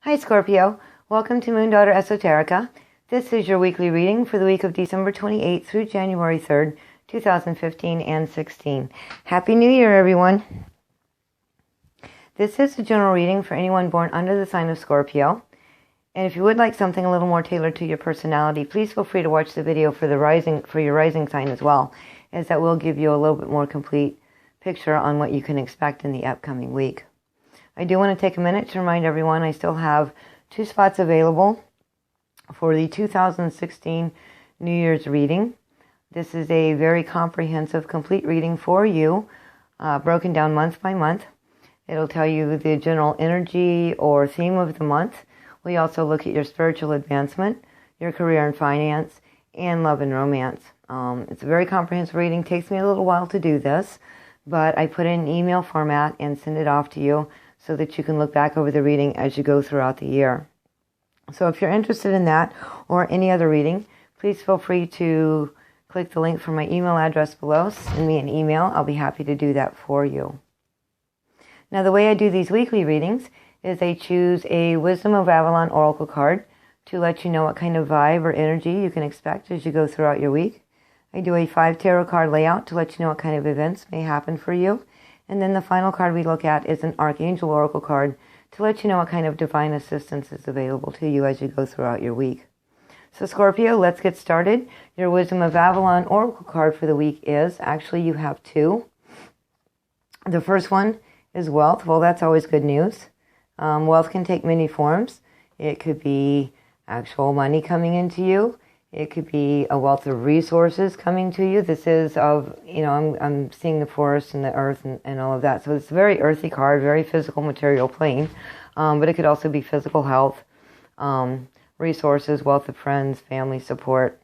Hi Scorpio, welcome to MoonDaughter Esoterica. This is your weekly reading for the week of December 28th through January 3rd, 2015 and 16. Happy New Year, everyone. This is a general reading for anyone born under the sign of Scorpio. And if you would like something a little more tailored to your personality, please feel free to watch the video for your rising sign as well, as that will give you a little bit more complete picture on what you can expect in the upcoming week. I do want to take a minute to remind everyone I still have 2 spots available for the 2016 New Year's reading. This is a very comprehensive, complete reading for you, broken down month by month. It'll tell you the general energy or theme of the month. We also look at your spiritual advancement, your career and finance, and love and romance. It's a very comprehensive reading. It takes me a little while to do this, but I put it in email format and send it off to you so that you can look back over the reading as you go throughout the year. So if you're interested in that or any other reading, please feel free to click the link for my email address below. Send me an email. I'll be happy to do that for you. Now, the way I do these weekly readings is I choose a Wisdom of Avalon Oracle card to let you know what kind of vibe or energy you can expect as you go throughout your week. I do a 5 tarot card layout to let you know what kind of events may happen for you. And then the final card we look at is an Archangel Oracle card to let you know what kind of divine assistance is available to you as you go throughout your week. So Scorpio, let's get started. Your Wisdom of Avalon Oracle card for the week is, actually you have 2. The first one is wealth. Well, that's always good news. Wealth can take many forms. It could be actual money coming into you. It could be a wealth of resources coming to you. This is I'm seeing the forest and the earth and all of that. So it's a very earthy card, very physical material plane. But it could also be physical health, resources, wealth of friends, family support,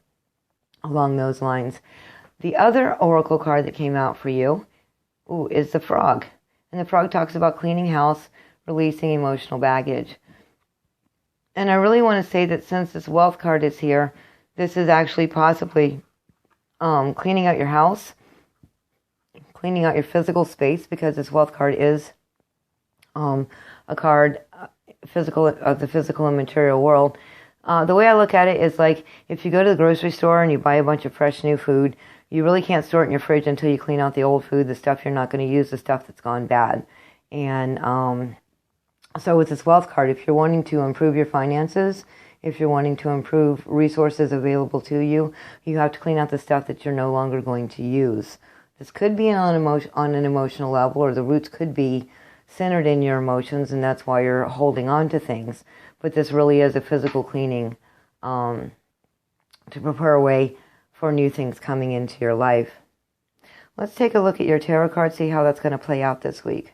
along those lines. The other oracle card that came out for you is the frog. And the frog talks about cleaning house, releasing emotional baggage. And I really want to say that since this wealth card is here, this is actually possibly cleaning out your house, cleaning out your physical space, because this wealth card is a card of the physical and material world. The way I look at it is like if you go to the grocery store and you buy a bunch of fresh new food, you really can't store it in your fridge until you clean out the old food, the stuff you're not going to use, the stuff that's gone bad. And so with this wealth card, if you're wanting to improve your finances, if you're wanting to improve resources available to you, you have to clean out the stuff that you're no longer going to use. This could be on an emotional level, or the roots could be centered in your emotions, and that's why you're holding on to things. But this really is a physical cleaning to prepare a way for new things coming into your life. Let's take a look at your tarot card, see how that's going to play out this week.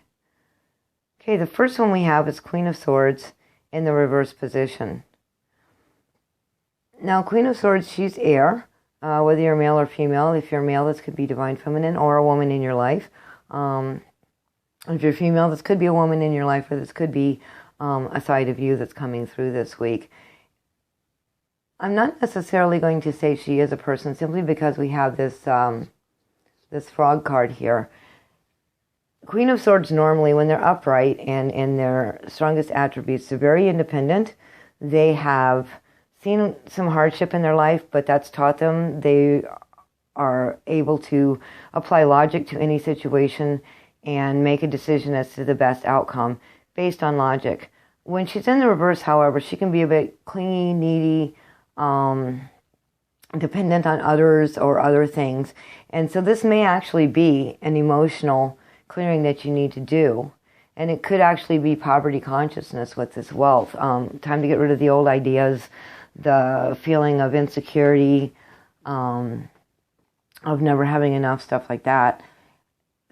Okay, the first one we have is Queen of Swords in the reverse position. Now, Queen of Swords, she's air, whether you're male or female. If you're male, this could be divine feminine or a woman in your life. If you're female, this could be a woman in your life, or this could be a side of you that's coming through this week. I'm not necessarily going to say she is a person, simply because we have this this frog card here. Queen of Swords, normally, when they're upright and in their strongest attributes, they're very independent. They have seen some hardship in their life, but that's taught them. They are able to apply logic to any situation and make a decision as to the best outcome based on logic. When she's in the reverse, however, she can be a bit clingy, needy, dependent on others or other things. And so this may actually be an emotional clearing that you need to do. And it could actually be poverty consciousness with this wealth. Time to get rid of the old ideas, the feeling of insecurity, of never having enough, stuff like that.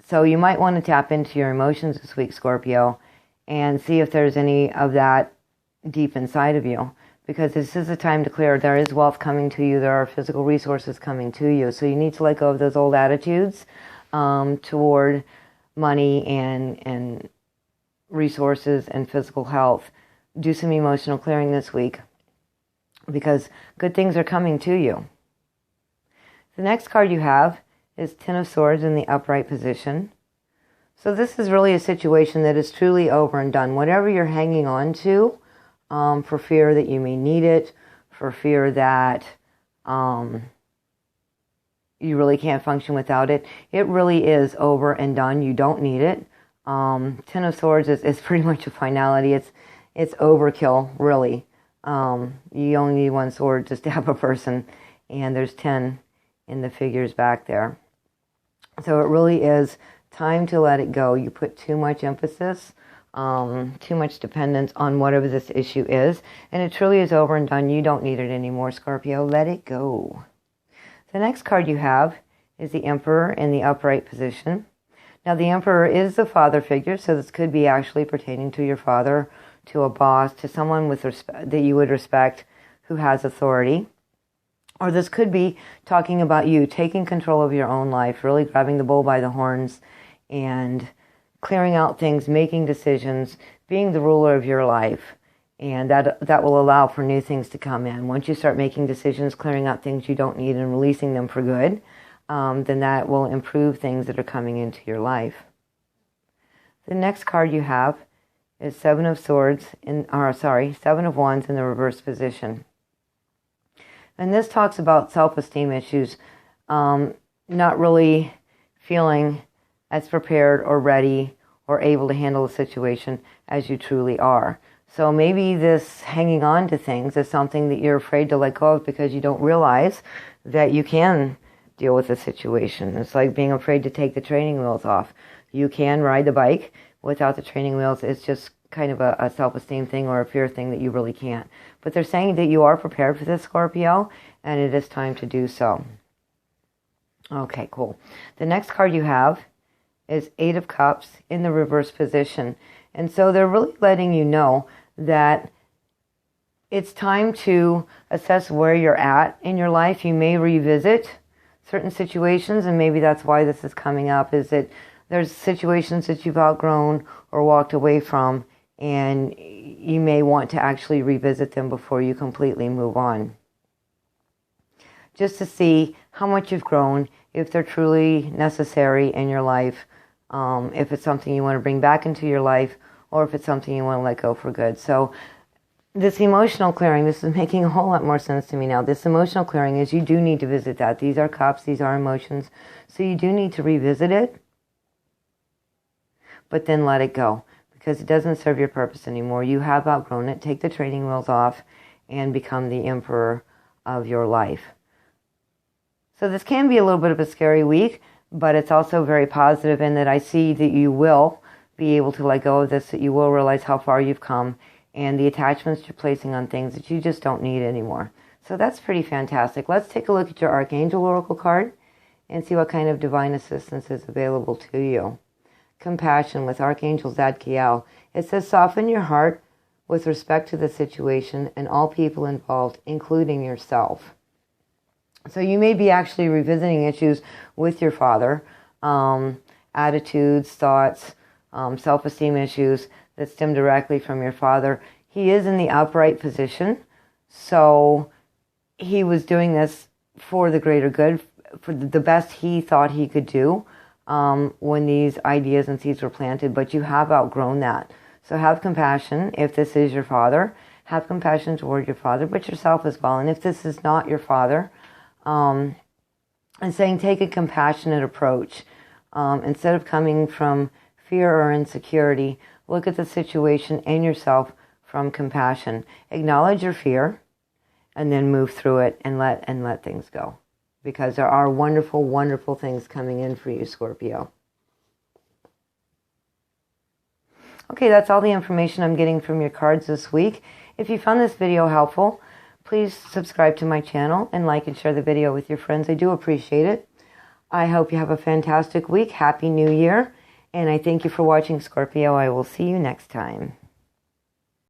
So you might want to tap into your emotions this week, Scorpio, and see if there's any of that deep inside of you. Because this is a time to clear. There is wealth coming to you. There are physical resources coming to you. So you need to let go of those old attitudes toward money and resources and physical health. Do some emotional clearing this week, because good things are coming to you. The next card you have is Ten of Swords in the upright position. So this is really a situation that is truly over and done. Whatever you're hanging on to, for fear that you may need it, for fear that you really can't function without it. It really is over and done. You don't need it. Ten of Swords is pretty much a finality. It's overkill, really. You only need one sword to stab a person, and there's 10 in the figures back there. So it really is time to let it go. You put too much emphasis, too much dependence on whatever this issue is, and it truly is over and done. You don't need it anymore, Scorpio. Let it go. The next card you have is the Emperor in the upright position. Now, the Emperor is the father figure, so this could be actually pertaining to your father, to a boss, to someone with that you would respect who has authority. Or this could be talking about you taking control of your own life, really grabbing the bull by the horns and clearing out things, making decisions, being the ruler of your life. And that will allow for new things to come in. Once you start making decisions, clearing out things you don't need and releasing them for good, then that will improve things that are coming into your life. The next card you have is Seven of Wands in the reverse position. And this talks about self-esteem issues, not really feeling as prepared or ready or able to handle a situation as you truly are. So maybe this hanging on to things is something that you're afraid to let go of because you don't realize that you can deal with the situation. It's like being afraid to take the training wheels off. You can ride the bike without the training wheels. It's just kind of a self-esteem thing or a fear thing that you really can't. But they're saying that you are prepared for this, Scorpio, and it is time to do so. Okay, cool. The next card you have is Eight of Cups in the reverse position. And so they're really letting you know that it's time to assess where you're at in your life. You may revisit certain situations, and maybe that's why this is coming up, is that there's situations that you've outgrown or walked away from, and you may want to actually revisit them before you completely move on. Just to see how much you've grown, if they're truly necessary in your life, if it's something you want to bring back into your life, or if it's something you want to let go for good. So this emotional clearing, this is making a whole lot more sense to me now. This emotional clearing is you do need to visit that. These are cups, these are emotions. So you do need to revisit it, but then let it go because it doesn't serve your purpose anymore. You have outgrown it. Take the training wheels off and become the emperor of your life. So this can be a little bit of a scary week, but it's also very positive in that I see that you will be able to let go of this, that you will realize how far you've come and the attachments you're placing on things that you just don't need anymore. So that's pretty fantastic. Let's take a look at your Archangel Oracle card and see what kind of divine assistance is available to you. Compassion with Archangel Zadkiel. It says, soften your heart with respect to the situation and all people involved, including yourself. So you may be actually revisiting issues with your father, attitudes, thoughts, self-esteem issues that stem directly from your father. He is in the upright position, so he was doing this for the greater good, for the best he thought he could do when these ideas and seeds were planted, but you have outgrown that. So have compassion if this is your father. Have compassion toward your father, but yourself as well. And if this is not your father, and saying take a compassionate approach. Instead of coming from fear or insecurity, look at the situation and yourself from compassion. Acknowledge your fear and then move through it and let things go. Because there are wonderful, wonderful things coming in for you, Scorpio. Okay, that's all the information I'm getting from your cards this week. If you found this video helpful, please subscribe to my channel and like and share the video with your friends. I do appreciate it. I hope you have a fantastic week. Happy New Year. And I thank you for watching, Scorpio. I will see you next time.